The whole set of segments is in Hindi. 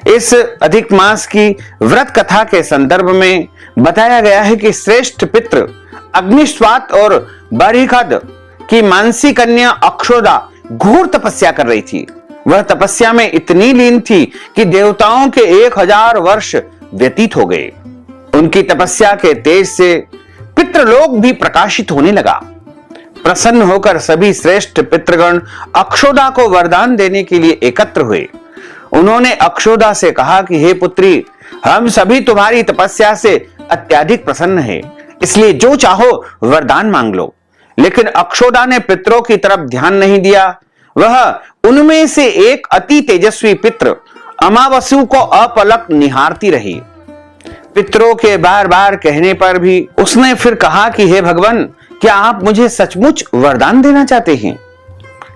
इस अधिक मास की व्रत कथा के संदर्भ में बताया गया है कि श्रेष्ठ पितृ अग्निस्वात और बरिखद की मानसी कन्या अक्षोदा घोर तपस्या कर रही थी। वह तपस्या में इतनी लीन थी कि देवताओं के 1000 वर्ष व्यतीत हो गए। उनकी तपस्या के तेज से पितृलोक भी प्रकाशित होने लगा। प्रसन्न होकर सभी श्रेष्ठ पितृगण अक्षोदा को वरदान देने के लिए एकत्र हुए। उन्होंने अक्षोदा से कहा कि हे पुत्री, हम सभी तुम्हारी तपस्या से अत्यधिक प्रसन्न हैं, इसलिए जो चाहो वरदान मांग लो। लेकिन अक्षोदा ने पितरों की तरफ ध्यान नहीं दिया। वह उनमें से एक अति तेजस्वी पितृ अमावस्यु को अपलक निहारती रही। पितरों के बार बार कहने पर भी उसने फिर कहा कि हे भगवान, क्या आप मुझे सचमुच वरदान देना चाहते हैं?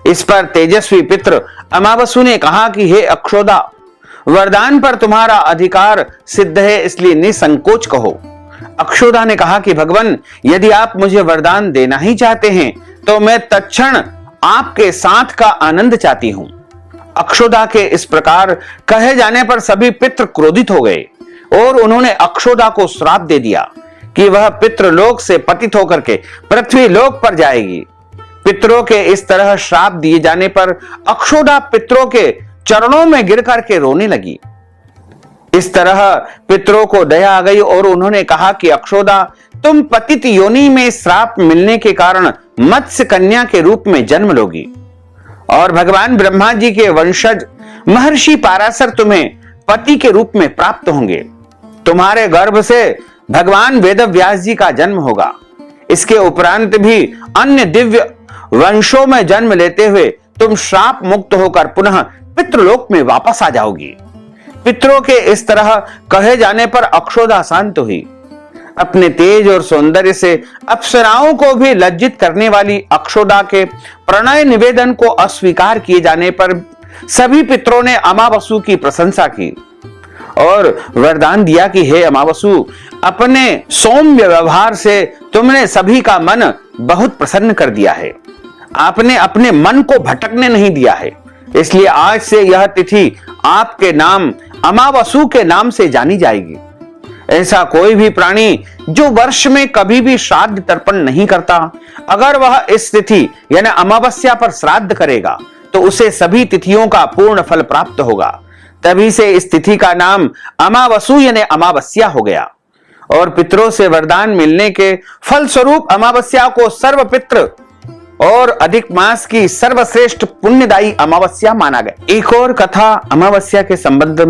इस पर तेजस्वी पितृ अमावस्यु ने कहा कि हे अक्षोदा, वरदान पर तुम्हारा अधिकार सिद्ध है, इसलिए निसंकोच कहो। अक्षोदा ने कहा कि भगवान, यदि आप मुझे वरदान देना ही चाहते हैं तो मैं तत्क्षण आपके साथ का आनंद चाहती हूं। अक्षोदा के इस प्रकार कहे जाने पर सभी पितृ क्रोधित हो गए और उन्होंने अक्षोदा को श्राप दे दिया कि वह पितृलोक से पतित होकर के पृथ्वी लोक पर जाएगी। पितरों के इस तरह श्राप दिए जाने पर अक्षोदा पितरों के चरणों में गिर करके रोने लगी। इस तरह पितरों को दया आ गई और उन्होंने कहा कि अक्षोदा, तुम पतित योनि में श्राप मिलने के कारण मत्स्य कन्या के रूप में जन्म लोगी और भगवान ब्रह्मा जी के वंशज महर्षि पाराशर तुम्हें पति के रूप में प्राप्त होंगे। तुम्हारे गर्भ से भगवान वेदव्यास जी का जन्म होगा। इसके उपरांत भी अन्य दिव्य वंशों में जन्म लेते हुए तुम श्राप मुक्त होकर पुनः पितृलोक में वापस आ जाओगी। पितरों के इस तरह कहे जाने पर अक्षोदा शांत हुई। अपने तेज और सौंदर्य से अप्सराओं को भी लज्जित करने वाली अक्षोदा के प्रणय निवेदन को अस्वीकार किए जाने पर सभी पितरों ने अमावस्यु की प्रशंसा की और वरदान दिया कि हे अमावस्यु, अपने सौम्य व्यवहार से तुमने सभी का मन बहुत प्रसन्न कर दिया है। आपने अपने मन को भटकने नहीं दिया है, इसलिए आज से यह तिथि आपके नाम अमावस्यु के नाम से जानी जाएगी। ऐसा कोई भी प्राणी जो वर्ष में कभी भी श्राद्ध तर्पण नहीं करता, अगर वह इस तिथि यानी अमावस्या पर श्राद्ध करेगा तो उसे सभी तिथियों का पूर्ण फल प्राप्त होगा। तभी से इस तिथि का नाम अमावस्यु यानी अमावस्या हो गया और पितरों से वरदान मिलने के फलस्वरूप अमावस्या को सर्व पितृ और अधिक मास की सर्वश्रेष्ठ पुण्यदायी अमावस्या माना गया। एक और कथा अमावस्या के संबंध में